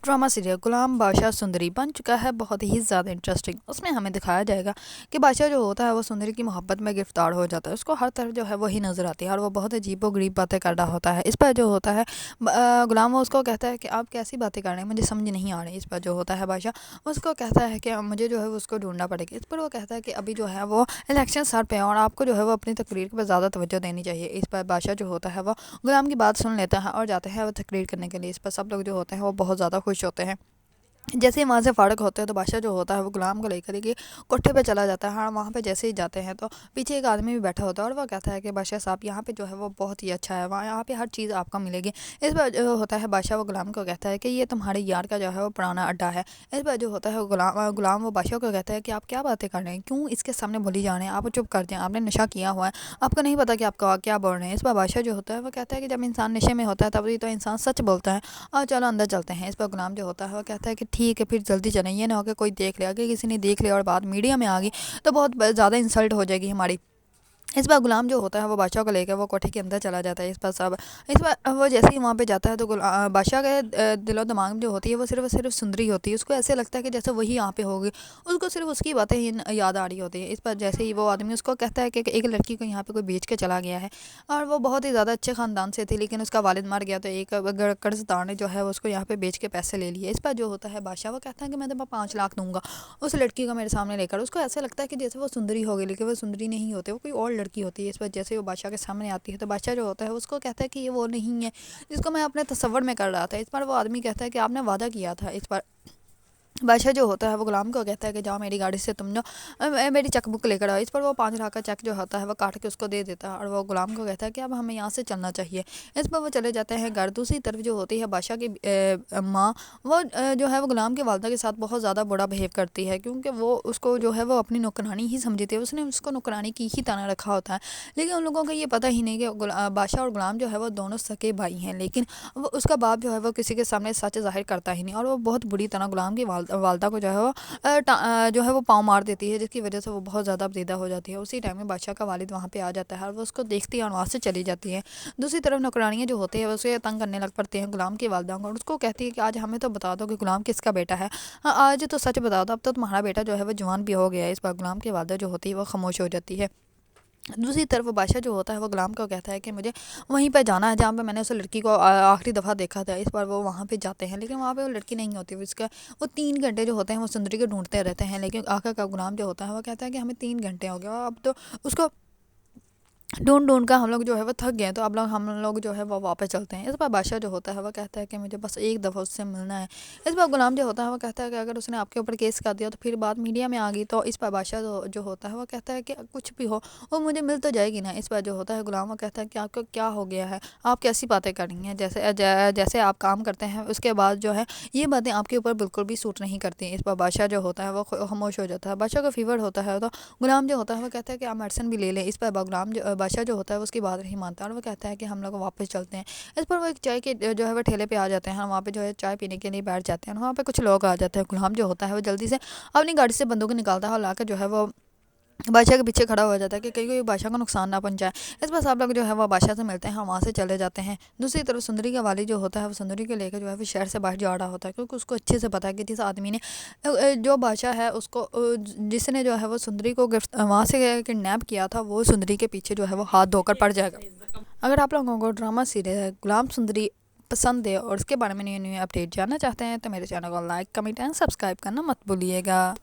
Drama serial गुलाम बादशाह सुंदरी बन चुका है बहुत ही ज़्यादा इंटरेस्टिंग। उसमें हमें दिखाया जाएगा कि बादशाह जो होता है वो सुंदरी की मोहब्बत में गिरफ्तार हो जाता है। उसको हर तरफ जो है वही नज़र आती है और वो बहुत अजीबो गरीब बातें कर रहा होता है। इस पर जो होता है गुलाम वो उसको कहता है कि आप कैसी बातें कर रहे हैं, मुझे समझ नहीं आ रही। इस पर जो होता है बादशाह उसको कहता है कि मुझे जो है वो उसको ढूंढना पड़ेगा। इस पर वो कहता है कि अभी जो है वो इलेक्शन सर पे है और आपको जो है वो अपनी तकरीर पर ज़्यादा तवज्जो देनी चाहिए। इस पर बादशाह जो होता है वो गुलाम की बात सुन लेता है और जाते हैं वो तकरीर करने के लिए। इस पर सब लोग जो होते हैं वो बहुत ज़्यादा खुश होते हैं। जैसे ही वहाँ से फारग होते हैं तो बादशाह जो होता है वो गुलाम को लेकर के कोठे पे चला जाता है। हाँ, वहाँ पे जैसे ही जाते हैं तो पीछे एक आदमी भी बैठा होता है और वो कहता है कि बादशाह साहब यहाँ पे जो है वो बहुत ही अच्छा है, वहाँ यहाँ पे हर चीज़ आपको मिलेगी। इस पर जो होता है बादशाह वो गुलाम को कहता है कि ये तुम्हारे यार का जो है वो पुराना अड्डा है। इस पर जो होता है वो गुलाम वो बादशाह को कहता है कि आप क्या बातें कर रहे हैं, क्यों इसके सामने बोली जा रहे हैं, आप चुप कर जाएं, आपने नशा किया हुआ है, आपको नहीं पता कि आप क्या बोल रहे हैं। इस पर बादशाह जो होता है वो कहता है कि जब इंसान नशे में होता है तभी तो इंसान सच बोलता है, और चलो अंदर चलते हैं। इस पर गुलाम जो होता है वो कहता है कि ठीक है फिर जल्दी चलें, ये ना हो कि कोई देख ले, अगर किसी ने देख लिया और बात मीडिया में आ गई तो बहुत ज़्यादा इंसल्ट हो जाएगी हमारी। इस बार गुलाम जो होता है वो बादशाह को लेकर वो कोठे के अंदर चला जाता है। इस बार वो जैसे ही वहाँ पे जाता है तो बादशाह के दिलो दिमाग में जो होती है वो सिर्फ सुंदरी होती है। उसको ऐसे लगता है कि जैसे वही यहाँ पे होगी, उसको सिर्फ उसकी बातें ही याद आ रही होती है। इस पर जैसे ही वो आदमी उसको कहता है कि एक लड़की को यहाँ पे कोई बेच के चला गया है और वो बहुत ही ज़्यादा अच्छे ख़ानदान से थी, लेकिन उसका वालिद मर गया तो एक कर्जदार ने जो है उसको यहाँ पे बेच के पैसे ले लिए। इस पर जो होता है बादशाह वो कहता है कि मैं तुम्हें 5 लाख दूंगा उस लड़की को मेरे सामने लेकर। उसको ऐसा लगता है कि जैसे वो सुंदरी हो गई, लेकिन वो सुंदरी नहीं होती, वो कोई और लड़की होती है। इस पर जैसे वो बादशाह के सामने आती है तो बादशाह जो होता है उसको कहता है कि ये वो नहीं है जिसको मैं अपने तसव्वुर में कर रहा था। इस पर वो आदमी कहता है कि आपने वादा किया था। इस पर बादशाह जो होता है वो गुलाम को कहता है कि जाओ मेरी गाड़ी से तुम जो मेरी चेक बुक लेकर आओ। इस पर वो 5 लाख का चेक जो होता है वो काट के उसको दे देता है और वो गुलाम को कहता है कि अब हमें यहाँ से चलना चाहिए। इस पर वो चले जाते हैं घर। दूसरी तरफ जो होती है बादशाह की माँ वो जो है वो गुलाम की वालदा के साथ बहुत ज़्यादा बुरा बिहेव करती है, क्योंकि वो उसको जो है वो अपनी नौकरानी ही समझती है। उसने उसको नौकरानी की ही तरह रखा होता है, लेकिन उन लोगों को ये पता ही नहीं कि बादशाह और गुलाम जो है वो दोनों सगे भाई हैं। लेकिन वो उसका बाप जो है वो किसी के सामने सच जाहिर करता ही नहीं और वो बहुत बुरी तरह गुलाम की वालदा को जो है वो जो है वो पाँव मार देती है, जिसकी वजह से वो बहुत ज़्यादा बेदा हो जाती है। उसी टाइम में बादशाह का वालिद वहाँ पे आ जाता है और वो उसको देखती है और वहाँ से चली जाती है। दूसरी तरफ नौकरानियाँ जो होती है वो उसे तंग करने लग पड़ती हैं गुलाम की वालदा को, और उसको कहती है कि आज हमें तो बता दो कि गुलाम किसका बेटा है। हाँ, आज तो सच बता दो, अब तो तुम्हारा बेटा जो है वो जवान भी हो गया है। इस पर गुलाम की वालदा जो होती है वो खामोश हो जाती है। दूसरी तरफ बादशाह जो होता है वो गुलाम को कहता है कि मुझे वहीं पर जाना है जहाँ पे मैंने उस लड़की को आखिरी दफ़ा देखा था। इस बार वो वहाँ पे जाते हैं, लेकिन वहाँ पे वो लड़की नहीं होती। वो 3 घंटे जो होते हैं वो सुंदरी को ढूंढते रहते हैं, लेकिन आखिर का गुलाम जो होता है वो कहता है कि हमें 3 घंटे हो गए और अब तो उसको ढूंढ कर हम लोग जो है वो थक गए, तो अब हम लोग जो है वो वापस चलते हैं। इस बार बादशाह जो होता है वो कहता है कि मुझे बस एक दफ़ा उससे मिलना है। इस बार गुलाम जो होता है वो कहता है कि अगर उसने आपके ऊपर केस कर दिया तो फिर बात मीडिया में आ गई, तो इस बार बादशाह जो होता है वो कहता है कि कुछ भी हो वो मुझे मिल तो जाएगी ना। इस बार जो होता है गुलाम वो कहता है कि आपको क्या हो गया है, आप कैसी बातें कर रही हैं, जैसे आप काम करते हैं उसके बाद जो है ये बातें आपके ऊपर बिल्कुल भी सूट नहीं करती। इस बार बादशाह जो होता है वो खामोश हो जाता है। बादशाह को फीवर होता है तो गुलाम जो होता है वो कहता है कि आप मेडिसिन भी ले लें। इस पर बादशाह जो होता है वो उसकी बात नहीं मानता और वो कहता है कि हम लोग वापस चलते हैं। इस पर वो एक चाय के जो है वो ठेले पे आ जाते हैं, वहाँ पे जो है चाय पीने के लिए बैठ जाते हैं। वहाँ पे कुछ लोग आ जाते हैं। गुलाम जो होता है वो जल्दी से अपनी गाड़ी से बंदूक निकालता है और लाकर जो है वो बादशाह के पीछे खड़ा हो जाता है कि कहीं कोई बादशाह को नुकसान ना पहुंचाए। इस पर सब लोग जो है वो बादशाह से मिलते हैं, वहाँ से चले जाते हैं। दूसरी तरफ सुंदरी का वाली जो होता है वो सुंदरी को लेकर जो है वो शहर से बाहर जा रहा होता है, क्योंकि उसको अच्छे से पता है कि जिस आदमी ने जो बादशाह है उसको जिसने जो है वो सुंदरी को वहाँ से किडनैप किया था, वो सुंदरी के पीछे जो है वो हाथ धोकर पड़ जाएगा। अगर आप लोगों को ड्रामा सीरियल गुलाम सुंदरी पसंद है और उसके बारे में न्यू न्यू अपडेट जानना चाहते हैं तो मेरे चैनल को लाइक कमेंट एंड सब्सक्राइब करना मत भूलिएगा।